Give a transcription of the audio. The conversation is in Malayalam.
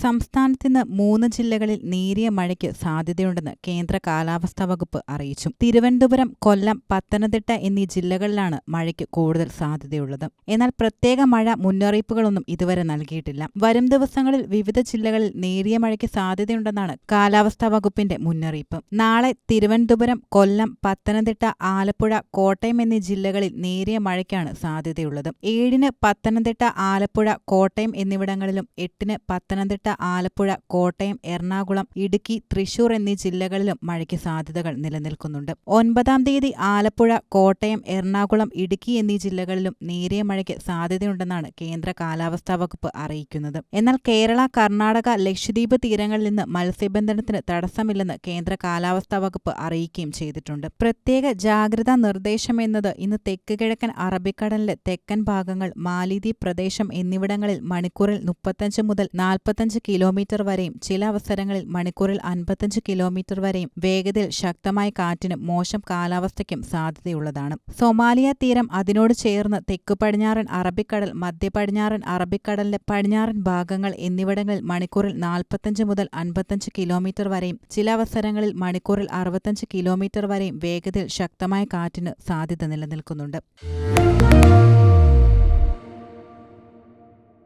സംസ്ഥാനത്തിന്ന് 3 ജില്ലകളിൽ നേരിയ മഴയ്ക്ക് സാധ്യതയുണ്ടെന്ന് കേന്ദ്ര കാലാവസ്ഥാ വകുപ്പ് അറിയിച്ചു. തിരുവനന്തപുരം, കൊല്ലം, പത്തനംതിട്ട എന്നീ ജില്ലകളിലാണ് മഴയ്ക്ക് കൂടുതൽ സാധ്യതയുള്ളത്. എന്നാൽ പ്രത്യേക മഴ മുന്നറിയിപ്പുകളൊന്നും ഇതുവരെ നൽകിയിട്ടില്ല. വരും ദിവസങ്ങളിൽ വിവിധ ജില്ലകളിൽ നേരിയ മഴയ്ക്ക് സാധ്യതയുണ്ടെന്നാണ് കാലാവസ്ഥാ വകുപ്പിന്റെ മുന്നറിയിപ്പ്. നാളെ തിരുവനന്തപുരം, കൊല്ലം, പത്തനംതിട്ട, ആലപ്പുഴ, കോട്ടയം എന്നീ ജില്ലകളിൽ നേരിയ മഴയ്ക്കാണ് സാധ്യതയുള്ളത്. 7-ന് പത്തനംതിട്ട, ആലപ്പുഴ, കോട്ടയം എന്നിവിടങ്ങളിലും 8-ന് പത്തനംതിട്ട, ആലപ്പുഴ, കോട്ടയം, എറണാകുളം, ഇടുക്കി, തൃശൂർ എന്നീ ജില്ലകളിലും മഴയ്ക്ക് സാധ്യതകൾ നിലനിൽക്കുന്നുണ്ട്. 9-ാം തീയതി ആലപ്പുഴ, കോട്ടയം, എറണാകുളം, ഇടുക്കി എന്നീ ജില്ലകളിലും നേരിയ മഴയ്ക്ക് സാധ്യതയുണ്ടെന്നാണ് കേന്ദ്ര കാലാവസ്ഥാ വകുപ്പ് അറിയിക്കുന്നത്. എന്നാൽ കേരള, കർണാടക, ലക്ഷദ്വീപ് തീരങ്ങളിൽ നിന്ന് മത്സ്യബന്ധനത്തിന് തടസ്സമില്ലെന്ന് കേന്ദ്ര കാലാവസ്ഥാ വകുപ്പ് അറിയിക്കുകയും ചെയ്തിട്ടുണ്ട്. പ്രത്യേക ജാഗ്രതാ നിർദ്ദേശമെന്നത് ഇന്ന് തെക്ക് കിഴക്കൻ അറബിക്കടലിലെ തെക്കൻ ഭാഗങ്ങൾ, മാലിദ്വീപ് പ്രദേശം എന്നിവിടങ്ങളിൽ മണിക്കൂറിൽ 35 മുതൽ 45 കിലോമീറ്റർ വരെയും ചില അവസരങ്ങളിൽ മണിക്കൂറിൽ 55 കിലോമീറ്റർ വരെയും വേഗതയിൽ ശക്തമായ കാറ്റിനും മോശം കാലാവസ്ഥയ്ക്കും സാധ്യതയുള്ളതാണ്. സൊമാലിയ തീരം, അതിനോട് ചേർന്ന് തെക്കു പടിഞ്ഞാറൻ അറബിക്കടൽ, മധ്യ പടിഞ്ഞാറൻ അറബിക്കടലിന്റെ പടിഞ്ഞാറൻ ഭാഗങ്ങൾ എന്നിവിടങ്ങളിൽ മണിക്കൂറിൽ 45 മുതൽ 55 കിലോമീറ്റർ വരെയും ചില അവസരങ്ങളിൽ മണിക്കൂറിൽ 65 കിലോമീറ്റർ വരെയും വേഗതയിൽ ശക്തമായ കാറ്റിന് സാധ്യത നിലനിൽക്കുന്നുണ്ട്.